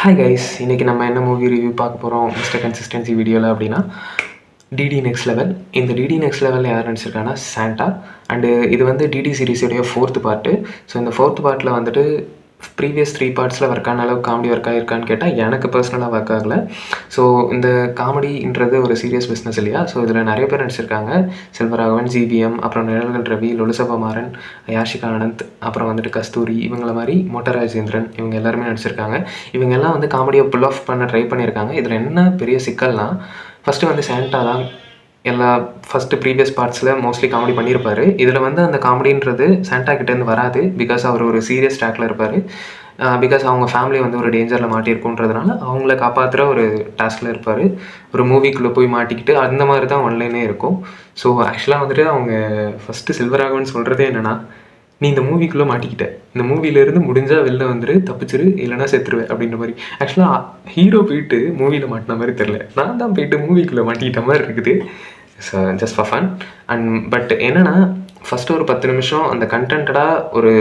Hi guys, இன்றைக்கி நம்ம என்ன மூவி ரிவ்யூ பார்க்க போகிறோம் மிஸ்டர் கன்சிஸ்டன்சி வீடியோவில் அப்படின்னா டிடி நெக்ஸ்ட் லெவல். இந்த டிடி நெக்ஸ்ட் லெவலில் யார் நடிச்சிருக்காங்கன்னா சாண்டா. அண்டு இது வந்து டிடி சீரிஸுடைய 4th பார்ட்டு. ஸோ இந்த 4th பார்ட்டில் வந்துட்டு ப்ரீவியஸ் 3 பார்ட்ஸில் ஒர்க் ஆன அளவுக்கு காமெடி ஒர்க் ஆகிருக்கான்னு கேட்டால் எனக்கு பர்சனலாக ஒர்க் ஆகலை. ஸோ இந்த காமெடின்றது ஒரு சீரியஸ் பிஸ்னஸ் இல்லையா? ஸோ இதில் நிறைய பேர் நடிச்சிருக்காங்க. செல்வராகவன், ஜிவிஎம், அப்புறம் நிழல்கள் ரவி, லொலுசபமாறன், யாஷிகா ஆனந்த், அப்புறம் வந்துட்டு கஸ்தூரி, இவங்கள மாதிரி மோட்டா ராஜேந்திரன், இவங்க எல்லாருமே நடிச்சிருக்காங்க. இவங்க எல்லாம் வந்து காமெடியை புல் ஆஃப் பண்ண ட்ரை பண்ணியிருக்காங்க. இதில் என்ன பெரிய சிக்கல்னால், ஃபஸ்ட்டு வந்து சாண்டா தான் எல்லா ஃபஸ்ட்டு ப்ரீவியஸ் பார்ட்ஸில் மோஸ்ட்லி காமெடி பண்ணியிருப்பார். இதில் வந்து அந்த காமெடின்றது சாண்டா கிட்டேருந்து வராது. பிகாஸ் அவர் ஒரு சீரியஸ் ட்ராக்கில் இருப்பார். பிகாஸ் அவங்க ஃபேமிலி வந்து ஒரு டேஞ்சரில் மாட்டியிருக்குன்றதுனால அவங்கள காப்பாற்றுற ஒரு டாஸ்கில் இருப்பார். ஒரு மூவிக்குள்ளே போய் மாட்டிக்கிட்டு அந்த மாதிரி தான் ஒன்லைனே இருக்கும். ஸோ ஆக்சுவலாக வந்துட்டு அவங்க ஃபஸ்ட்டு செல்வராகவன் சொல்கிறதே என்னென்னா, நீ இந்த மூவிக்குள்ளே மாட்டிக்கிட்ட, இந்த மூவிலேருந்து முடிஞ்சால் வெளில வந்துரு, தப்பிச்சிரு, இல்லைனா செத்துருவேன் அப்படின்ற மாதிரி. ஆக்சுவலாக ஹீரோ போயிட்டு மூவியில் மாட்டின மாதிரி தெரில, நான் தான் போயிட்டு மூவிக்குள்ளே மாட்டிக்கிட்ட மாதிரி இருக்குது. So just for fun. But என்னென்னா, ஃபஸ்ட்டு ஒரு 10 நிமிஷம் அந்த கண்டென்ட்டடாக ஒரு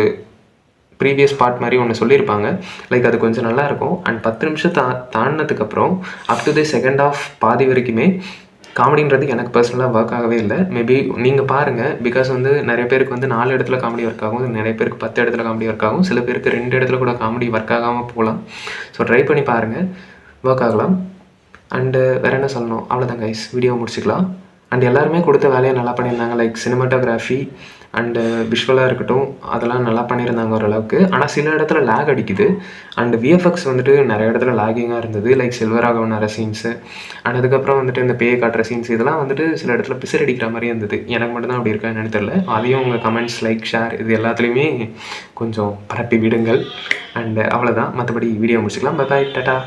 ப்ரீவியஸ் பார்ட் மாதிரி ஒன்று சொல்லியிருப்பாங்க. லைக் அது கொஞ்சம் நல்லாயிருக்கும். அண்ட் 10 நிமிஷம் தாண்டினதுக்கப்புறம் up to the second of பாதி வரைக்குமே காமெடின்றது எனக்கு பர்சனலாக ஒர்க் ஆகவே இல்லை. மேபி நீங்கள் பாருங்கள். பிகாஸ் வந்து நிறைய பேருக்கு வந்து 4 இடத்துல காமெடி ஒர்க் ஆகும், நிறைய பேருக்கு 10 இடத்துல காமெடி ஒர்க் ஆகும், சில பேருக்கு 2 இடத்துல கூட காமெடி ஒர்க் ஆகாமல் போகலாம். ஸோ ட்ரை பண்ணி பாருங்கள், ஒர்க் ஆகலாம். அண்டு வேறு என்ன சொல்லணும், அவ்வளோதான் கைஸ், வீடியோ முடிச்சுக்கலாம். அண்ட் எல்லாருமே கொடுத்த வேலையை நல்லா பண்ணியிருந்தாங்க. லைக் சினிமாட்டோகிராஃபி அண்டு விஷுவலாக இருக்கட்டும், அதெல்லாம் நல்லா பண்ணியிருந்தாங்க ஓரளவுக்கு. ஆனால் சில இடத்துல லேக் அடிக்குது. அண்டு விஎஃப்எக்ஸ் வந்துட்டு நிறைய இடத்துல லேகிங்காக இருந்தது. லைக் செல்வராகவன் வர சீன்ஸு அண்ட் அதுக்கப்புறம் வந்துட்டு இந்த பேயை காட்டுற சீன்ஸ், இதெல்லாம் வந்துட்டு சில இடத்துல பிசர் அடிக்கிற மாதிரி இருந்தது. எனக்கு மட்டும்தான் அப்படி இருக்கா என்னன்னு தெரியல. அதையும் உங்கள் கமெண்ட்ஸ், லைக், ஷேர் இது எல்லாத்துலேயுமே கொஞ்சம் பரப்பி விடுங்கள். அண்டு அவ்வளோதான், மற்றபடி வீடியோ முடிச்சுக்கலாம். Bye bye, Tata.